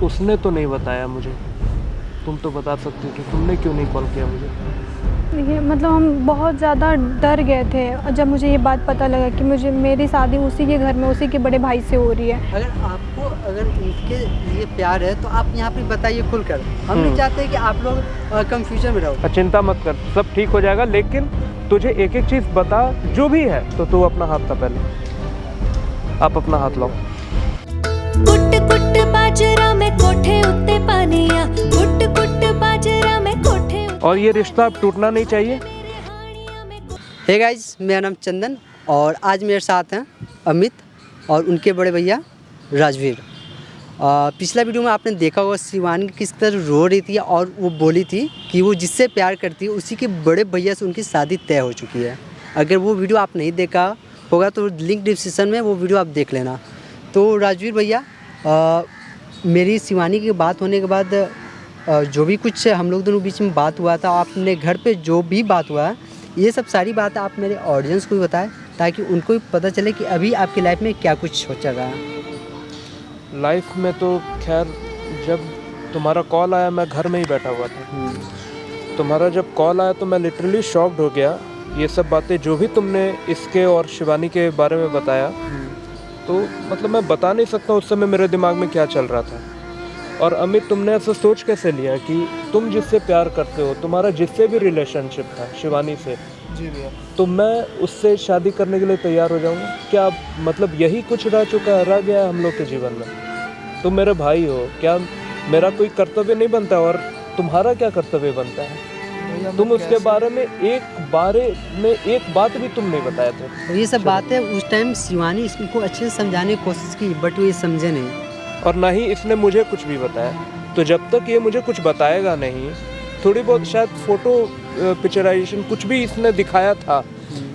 उसने तो नहीं बताया मुझे। तुम तो बता सकती थी, तुमने क्यों नहीं कॉल किया मुझे? देखिए मतलब हम बहुत ज़्यादा डर गए थे और जब मुझे ये बात पता लगा कि मुझे मेरी शादी उसी के घर में उसी के बड़े भाई से हो रही है। अगर इनके लिए प्यार है तो आप यहाँ पे बताइए खुलकर। हम नहीं चाहते कि आप लोग कंफ्यूजन में रहो। चिंता मत कर, सब ठीक हो जाएगा। लेकिन तुझे एक एक चीज़ बता, जो भी है। तो तू अपना हाथ ला पहले, आप अपना हाथ लाओ। कुट कुट बाजरा में कोठे उत्ते पानिया, कुट कुट बाजरा में कोठे और ये रिश्ता अब टूटना नहीं चाहिए। हे गाइस, मेरा नाम चंदन और आज मेरे साथ हैं अमित और उनके बड़े भैया राजवीर। पिछला वीडियो में आपने देखा होगा शिवानी किस तरह रो रही थी और वो बोली थी कि वो जिससे प्यार करती है उसी के बड़े भैया से उनकी शादी तय हो चुकी है। अगर वो वीडियो आप नहीं देखा होगा तो लिंक डिस्क्रिप्शन में वो वीडियो आप देख लेना। तो राजवीर भैया, मेरी शिवानी की बात होने के बाद जो भी कुछ हम लोग दोनों बीच में बात हुआ था, आपने घर पे जो भी बात हुआ है, ये सब सारी बात आप मेरे ऑडियंस को भी बताएं ताकि उनको भी पता चले कि अभी आपकी लाइफ में क्या कुछ हो चल रहा है। लाइफ में तो खैर, जब तुम्हारा कॉल आया मैं घर में ही बैठा हुआ था। तुम्हारा जब कॉल आया तो मैं लिटरली शॉक्ड हो गया। ये सब बातें जो भी तुमने इसके और शिवानी के बारे में बताया, तो मतलब मैं बता नहीं सकता उस समय मेरे दिमाग में क्या चल रहा था। और अमित, तुमने ऐसा सोच कैसे लिया कि तुम जिससे प्यार करते हो, तुम्हारा जिससे भी रिलेशनशिप था शिवानी से, जी भैया, तो मैं उससे शादी करने के लिए तैयार हो जाऊंगा? क्या मतलब यही कुछ रह गया है हम लोग के जीवन में? तुम मेरे भाई हो, क्या मेरा कोई कर्तव्य नहीं बनता? और तुम्हारा क्या कर्तव्य बनता है? तुम उसके बारे में एक बात भी तुम नहीं बताए थे। और ये सब बातें उस टाइम शिवानी इसको अच्छे से समझाने की कोशिश की बट वो ये समझे नहीं और ना ही इसने मुझे कुछ भी बताया। तो जब तक ये मुझे कुछ बताएगा नहीं, थोड़ी बहुत शायद फोटो पिक्चराइजेशन कुछ भी इसने दिखाया था,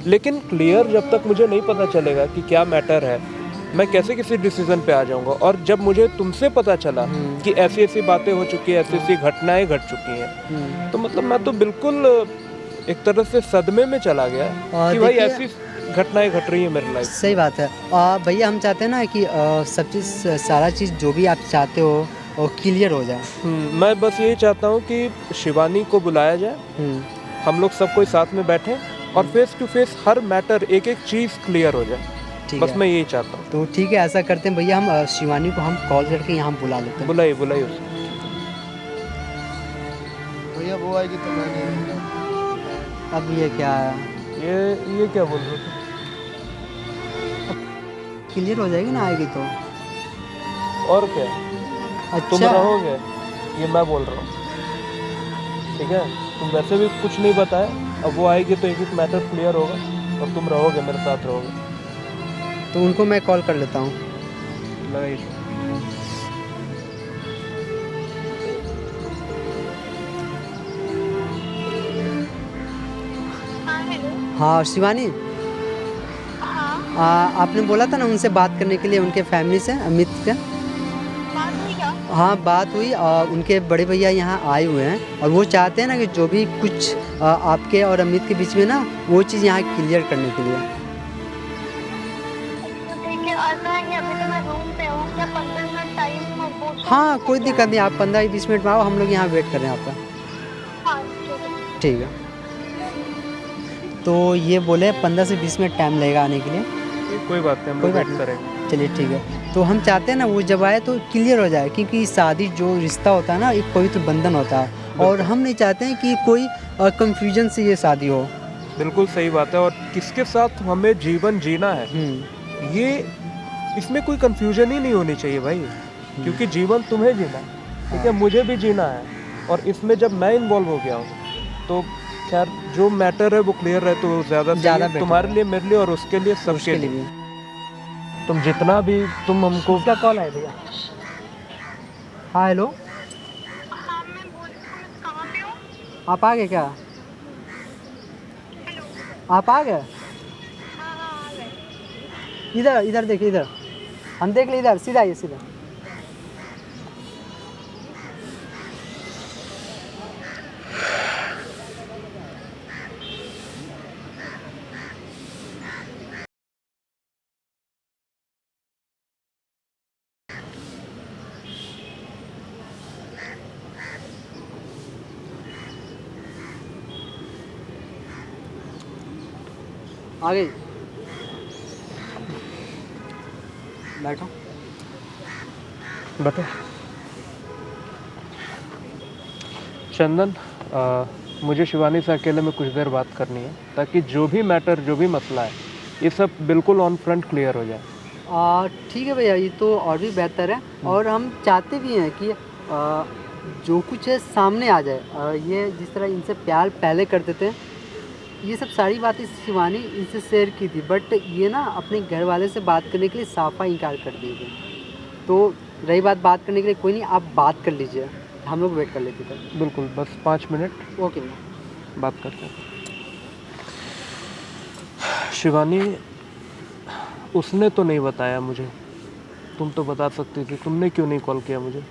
लेकिन क्लियर जब तक मुझे नहीं पता चलेगा कि क्या मैटर है, मैं कैसे किसी डिसीजन पे आ जाऊंगा। और जब मुझे तुमसे पता चला कि ऐसी ऐसी बातें हो चुकी है, ऐसी ऐसी घटनाएं घट चुकी हैं, तो मतलब मैं तो बिल्कुल एक तरह से सदमे में चला गया कि भाई ऐसी घटनाएं घट रही है मेरी लाइफ। सही बात है। भैया हम चाहते हैं ना कि सब चीज़ सारा चीज़ जो भी आप चाहते हो वो क्लियर हो जाए। मैं बस यही चाहता हूँ कि शिवानी को बुलाया जाए, हम लोग सब कोई साथ में बैठे और फेस टू फेस हर मैटर, एक एक चीज़ क्लियर हो जाए। बस मैं यही चाहता हूँ। तो ठीक है, ऐसा करते हैं भैया, हम शिवानी को हम कॉल करके यहाँ बुला लेते हैं। बुलाइए बुलाइए उसको। भैया वो आएगी तो मैं नहीं रहूँगा। अब ये क्या है, ये क्या बोल रहे थे? क्लियर हो जाएगी ना आएगी तो? और क्या, तुम अच्छा रहोगे, ये मैं बोल रहा हूँ। ठीक है, तुम वैसे भी कुछ नहीं बताए, अब वो आएगी तो एक एक मैटर क्लियर होगा और तुम रहोगे, मेरे साथ रहोगे। तो उनको मैं कॉल कर लेता हूँ। लगाइए। हाँ शिवानी, आपने बोला था ना उनसे बात करने के लिए, उनके फैमिली से, अमित के। हाँ बात हुई, उनके बड़े भैया यहाँ आए हुए हैं और वो चाहते हैं ना कि जो भी कुछ आपके और अमित के बीच में ना, वो चीज़ यहाँ क्लियर करने के लिए। हाँ कोई दिक्कत नहीं, आप 15-20 मिनट में आओ, हम लोग यहाँ वेट कर रहे हैं आपका। ठीक है, तो ये बोले 15 से 20 मिनट टाइम लगेगा आने के लिए। कोई बात नहीं, हम लोग वेट करेंगे। चलिए ठीक है, तो हम चाहते हैं ना वो जब आए तो क्लियर हो जाए, क्योंकि शादी जो रिश्ता होता है ना, एक पवित्र बंधन होता है और हम नहीं चाहते हैं कि कोई कंफ्यूजन से ये शादी हो। बिल्कुल सही बात है। और किसके साथ हमें जीवन जीना है, ये इसमें कोई कंफ्यूजन ही नहीं होनी चाहिए भाई, क्योंकि जीवन तुम्हें जीना है, ठीक है, मुझे भी जीना है। और इसमें जब मैं इन्वॉल्व हो गया हूँ तो खैर जो मैटर है वो क्लियर है तो ज़्यादा तुम्हारे लिए, मेरे लिए और उसके लिए, सबके लिए भी। तुम जितना भी तुम हमको। क्या कॉल है भैया? हाँ हेलो, आप आ गए क्या? आप आ गए? इधर इधर देखिए, इधर हम देख ली, इधर सीधा आइए, सीधा। आगे बैठो। बता चंदन, मुझे शिवानी से अकेले में कुछ देर बात करनी है, ताकि जो भी मैटर, जो भी मसला है, ये सब बिल्कुल ऑन फ्रंट क्लियर हो जाए। ठीक है भैया, ये तो और भी बेहतर है। और हम चाहते भी हैं कि जो कुछ है सामने आ जाए। ये जिस तरह इनसे प्यार पहले करते थे, ये सब सारी बातें शिवानी इनसे शेयर की थी, बट ये ना अपने घर वाले से बात करने के लिए साफा इनकार कर दिए थे। तो रही बात करने के लिए, कोई नहीं, आप बात कर लीजिए, हम लोग वेट कर लेते थे। बिल्कुल, बस 5 मिनट ओके भैया, बात करते हैं। शिवानी, उसने तो नहीं बताया मुझे, तुम तो बता सकती थी, तुमने क्यों नहीं कॉल किया मुझे?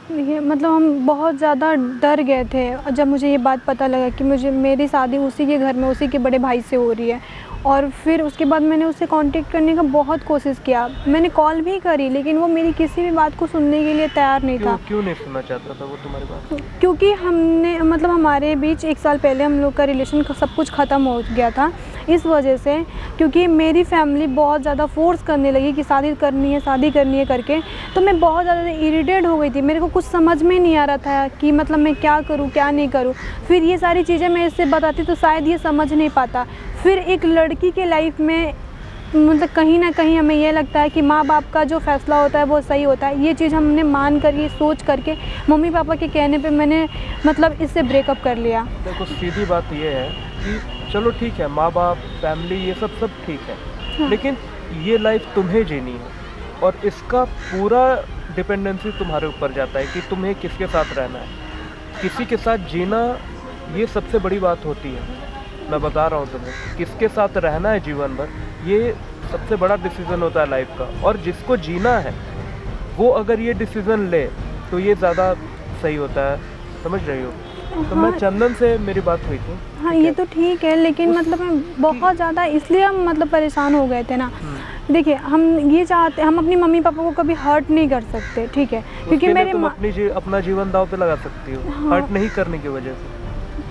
देखिए मतलब हम बहुत ज़्यादा डर गए थे और जब मुझे ये बात पता लगा कि मुझे मेरी शादी उसी के घर में उसी के बड़े भाई से हो रही है। और फिर उसके बाद मैंने उससे कांटेक्ट करने का बहुत कोशिश किया, मैंने कॉल भी करी, लेकिन वो मेरी किसी भी बात को सुनने के लिए तैयार नहीं था। क्यों नहीं सुनना चाहता था वो तुम्हारी बात? क्योंकि हमने मतलब हमारे बीच 1 साल पहले हम लोग का रिलेशन सब कुछ ख़त्म हो गया था, इस वजह से। क्योंकि मेरी फैमिली बहुत ज़्यादा फोर्स करने लगी कि शादी करनी है करके, तो मैं बहुत ज़्यादा इरिटेट हो गई थी। मेरे को कुछ समझ में नहीं आ रहा था कि मतलब मैं क्या करूँ क्या नहीं करूँ। फिर ये सारी चीज़ें मैं इससे बताती तो शायद ये समझ नहीं पाता। फिर एक लड़की के लाइफ में मतलब कहीं ना कहीं हमें ये लगता है कि माँ बाप का जो फैसला होता है वो सही होता है। ये चीज़ हमने मान कर, ये सोच करके मम्मी पापा के कहने पे मैंने मतलब इससे ब्रेकअप कर लिया। देखो, सीधी बात ये है कि चलो ठीक है, माँ बाप, फैमिली, ये सब ठीक है, हाँ। लेकिन ये लाइफ तुम्हें जीनी है और इसका पूरा डिपेंडेंसी तुम्हारे ऊपर जाता है कि तुम्हें किसके साथ रहना है। किसी के साथ जीना ये सबसे बड़ी बात होती है। मैं बता रहा हूँ तुम्हें, किसके साथ रहना है जीवन भर, ये सबसे बड़ा डिसीज़न होता है लाइफ का। और जिसको जीना है वो अगर ये डिसीज़न ले तो ये ज़्यादा सही होता है, समझ रही हो? तो हाँ। मैं चंदन से मेरी बात हुई थी। हाँ, ये तो ठीक है, लेकिन मतलब मैं बहुत ज़्यादा इसलिए हम मतलब परेशान हो गए थे ना। देखिए, हम ये चाहते, हम अपनी मम्मी पापा को कभी हर्ट नहीं कर सकते, ठीक है? क्योंकि मेरे तुम अपना जीवन दांव पे लगा सकती हो, हाँ। हर्ट नहीं करने की वजह से।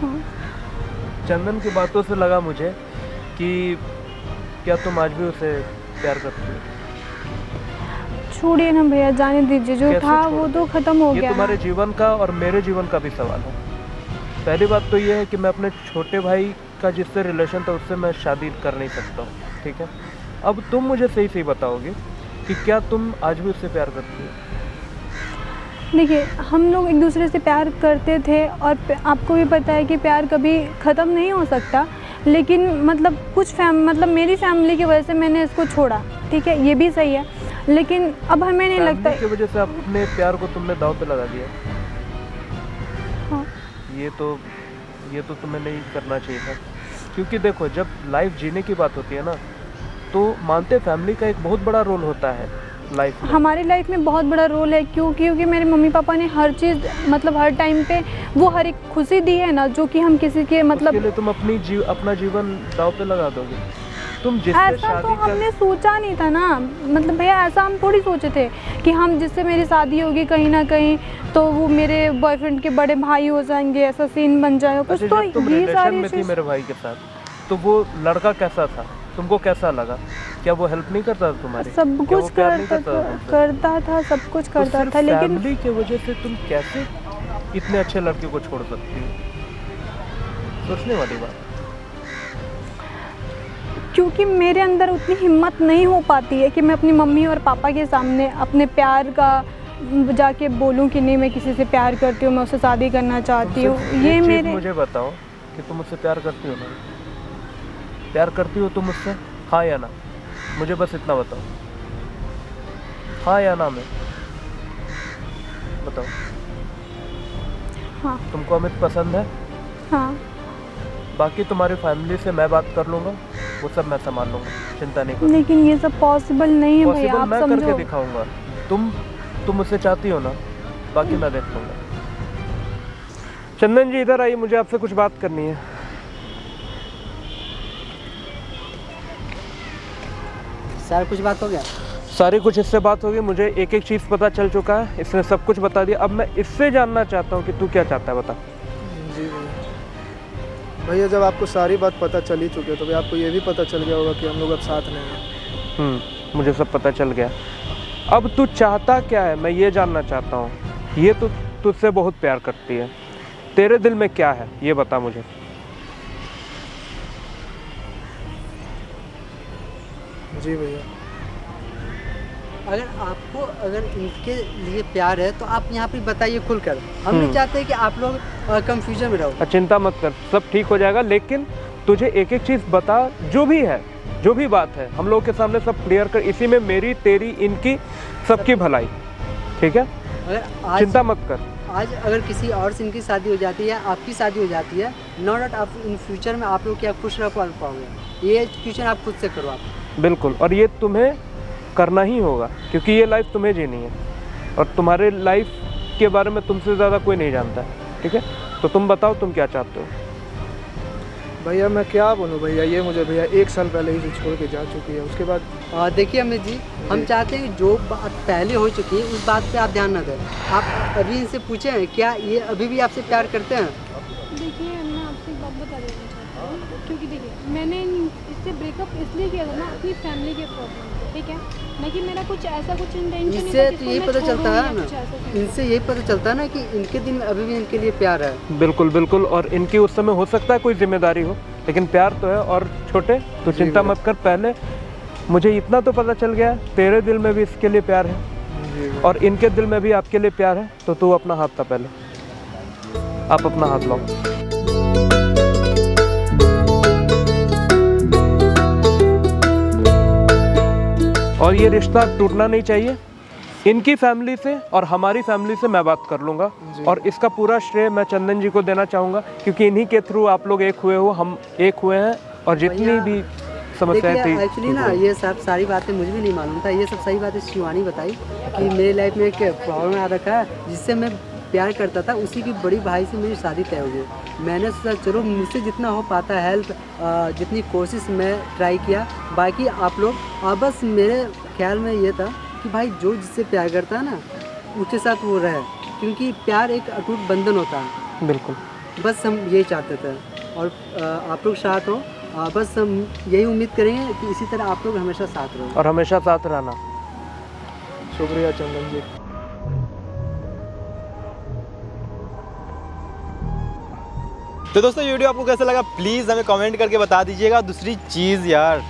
हाँ। चंदन की बातों से लगा मुझे कि क्या तुम आज भी उसे प्यार करती हो? छोड़िए ना भैया, जाने दीजिए, जो कैसे था छोड़ वो दूं? तो ख़त्म हो ये गया। तुम्हारे जीवन का और मेरे जीवन का भी सवाल है। पहली बात तो ये है कि मैं अपने छोटे भाई का जिससे रिलेशन था उससे मैं शादी कर नहीं सकता हूँ, ठीक है? अब तुम मुझे सही सही बताओगे कि क्या तुम आज भी उससे प्यार करती हो? देखिए, हम लोग एक दूसरे से प्यार करते थे और आपको भी पता है कि प्यार कभी ख़त्म नहीं हो सकता, लेकिन मतलब मतलब मेरी फैमिली की वजह से मैंने इसको छोड़ा, ठीक है? ये भी सही है, लेकिन अब हमें नहीं लगता फैमिली की वजह से अपने प्यार को तुमने दांव पे लगा दिया। हाँ। ये तो तुम्हें नहीं करना चाहिए था, क्योंकि देखो, जब लाइफ जीने की बात होती है ना, तो मानते फैमिली का एक बहुत बड़ा रोल होता है लाइफ में। हमारी लाइफ में बहुत बड़ा रोल है, क्योंकि मेरे मम्मी पापा ने हर चीज़ मतलब हर टाइम पे वो हर एक खुशी दी है ना, जो कि हम किसी के मतलब उसके लिए तुम अपना जीवन दांव पे लगा दोगे? तुम जिससे ऐसा तो शादी हमने सोचा नहीं था ना। मतलब भैया, ऐसा हम थोड़ी सोचे थे कि हम जिससे मेरी शादी होगी कहीं ना कहीं तो वो मेरे बॉयफ्रेंड के बड़े भाई हो जाएंगे, ऐसा सीन बन जाएगा कुछ। अच्छा, तो जब तुम ये रिलेशन सारी में थी चीज़ मेरे भाई के साथ, तो वो लड़का कैसा था, तुमको कैसा लगा? क्या वो हेल्प नहीं करता था तुम्हारी? सब क्या वो कुछ प्यार नहीं करता तुमसे? था, सब कुछ तो करता सिर्फ था, लेकिन फैमिली की वजह से तुम कैसे इतने अच्छे लड़के को छोड़ सकती हो? सोचने वाली बात। क्योंकि मेरे अंदर उतनी हिम्मत नहीं हो पाती है कि मैं अपनी मम्मी और पापा के सामने अपने प्यार का जाके बोलूं कि नहीं, मैं किसी से प्यार करती हूँ, मैं उससे शादी करना चाहती हूँ। ये मेरे मुझे बताओ कि तुम उससे प्यार करती हो ना? प्यार करती हो तुम उससे, हाँ या ना? मुझे बस इतना बताओ, हाँ या ना में बताओ। हाँ। तुमको अमित पसंद है? हाँ। बाकी तुम्हारी फैमिली से मैं बात कर लूँगा, वो सब मैं संभाल लूँगा, चिंता नहीं करो। लेकिन ये सब पॉसिबल नहीं है भैया, आप मैं समझो। करके दिखाऊंगा। तुम मुझसे चाहती हो ना, बाकी मैं देख लूँगा। चंदन जी, इधर आइए, मुझे आपसे कुछ बात करनी है। सर कुछ बात हो गया? सारी कुछ इससे बात होगी, मुझे एक एक चीज़ पता चल चुका है, इसने सब कुछ बता दिया। अब मैं इससे जानना चाहता हूँ कि तू क्या चाहता है, बता। जी भैया जब आपको सारी बात पता चल ही चुकी है तो भाई आपको ये भी पता चल गया होगा कि हम लोग अब साथ नहीं हैं। मुझे सब पता चल गया। अब तू चाहता क्या है मैं ये जानना चाहता हूँ। ये तो तुझसे बहुत प्यार करती है, तेरे दिल में क्या है ये बता मुझे। जी भैया। अगर इनके लिए प्यार है तो आप यहाँ पे बताइए खुलकर। हम नहीं चाहते कि आप लोग कंफ्यूजन में रहो। चिंता मत कर, सब ठीक हो जाएगा। लेकिन तुझे एक एक चीज़ बता, जो भी है, जो भी बात है हम लोगों के सामने सब क्लियर कर। इसी में मेरी, तेरी, इनकी, सबकी भलाई, ठीक है? चिंता मत कर। आज अगर किसी और से इनकी शादी हो जाती है, आपकी शादी हो जाती है, नो डाउट आप इन फ्यूचर में आप लोग क्या खुश रह पाओगे। ये फ्यूचर आप खुद से करो आप। बिल्कुल, और ये तुम्हें करना ही होगा क्योंकि ये लाइफ तुम्हें जीनी है और तुम्हारे लाइफ के बारे में तुमसे ज़्यादा कोई नहीं जानता है, ठीक है? तो तुम बताओ तुम क्या चाहते हो। भैया मैं क्या बोलूँ भैया, ये मुझे भैया 1 साल पहले ही से छोड़ के जा चुकी है। उसके बाद देखिए अमित जी, हम चाहते हैं कि जो बात पहले हो चुकी है उस बात पे आप ध्यान न दें। आप अभी इनसे पूछें क्या ये अभी भी आपसे प्यार करते हैं? देखिए मैं आपसे एक बात बता देना चाहता हूँ, क्योंकि देखिए मैंने इससे ब्रेकअप इसलिए किया था ना अपनी फैमिली के प्रॉब्लम, ठीक है? ना कि मेरा कुछ ऐसा कुछ इंटेंशन नहीं इससे था तो कि यही मैं पता छोड़ूं चलता या है ना, कुछ ऐसा कुछ। इनसे यही पता चलता है ना कि इनके दिल में अभी भी इनके लिए प्यार है। बिल्कुल बिल्कुल, और इनकी उस समय हो सकता है कोई जिम्मेदारी हो, लेकिन प्यार तो है। और छोटे तो चिंता मत कर, पहले मुझे इतना तो पता चल गया तेरे दिल में भी इसके लिए प्यार है और इनके दिल में भी आपके लिए प्यार है। तो तू अपना हाथ था, पहले आप अपना हाथ लाओ। और ये रिश्ता टूटना नहीं चाहिए। इनकी फैमिली से और हमारी फैमिली से मैं बात कर लूँगा और इसका पूरा श्रेय मैं चंदन जी को देना चाहूँगा क्योंकि इन्हीं के थ्रू आप लोग एक हुए हो, हम एक हुए हैं। और जितनी भी समस्याएं थी, एक्चुअली ना ये सब सारी बातें मुझे भी नहीं मालूम था। ये सब सही बातें शिवानी बताई कि मेरी लाइफ में एक प्रॉब्लम आ रखा है जिससे मैं प्यार करता था, उसी की बड़ी भाई से मेरी शादी तय हो गई। मैंने सोचा चलो मुझसे जितना हो पाता है हेल्प, जितनी कोशिश मैं ट्राई किया। बाकी आप लोग बस मेरे ख्याल में ये था कि भाई जो जिससे प्यार करता है ना उसके साथ वो रहे, क्योंकि प्यार एक अटूट बंधन होता है। बिल्कुल, बस हम यही चाहते थे और आप लोग साथ हो। बस हम यही उम्मीद करेंगे कि इसी तरह आप लोग हमेशा साथ रहो और हमेशा साथ रहना। शुक्रिया चंदन जी। तो दोस्तों ये वीडियो आपको कैसा लगा प्लीज़ हमें कमेंट करके बता दीजिएगा। दूसरी चीज़ यार,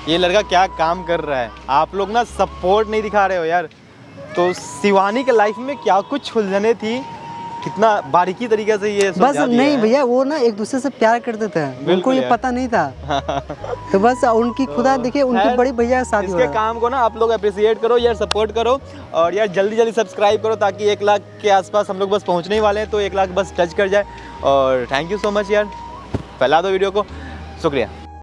ये लड़का क्या काम कर रहा है, आप लोग ना सपोर्ट नहीं दिखा रहे हो यार। तो शिवानी के लाइफ में क्या कुछ उलझने थी, कितना बारीकी तरीके से ये बस नहीं भैया, वो ना एक दूसरे से प्यार करते थे, उनको ये पता नहीं था। तो बस उनकी खुदा देखिए, उनकी बड़ी भैया के साथ इसके काम को ना आप लोग अप्रिशिएट करो यार, सपोर्ट करो और यार जल्दी जल्दी सब्सक्राइब करो ताकि 1 लाख के आसपास हम लोग बस पहुंचने ही वाले हैं। तो 1 लाख बस टच कर जाए। और थैंक यू सो मच यार, फैला दो वीडियो को। शुक्रिया।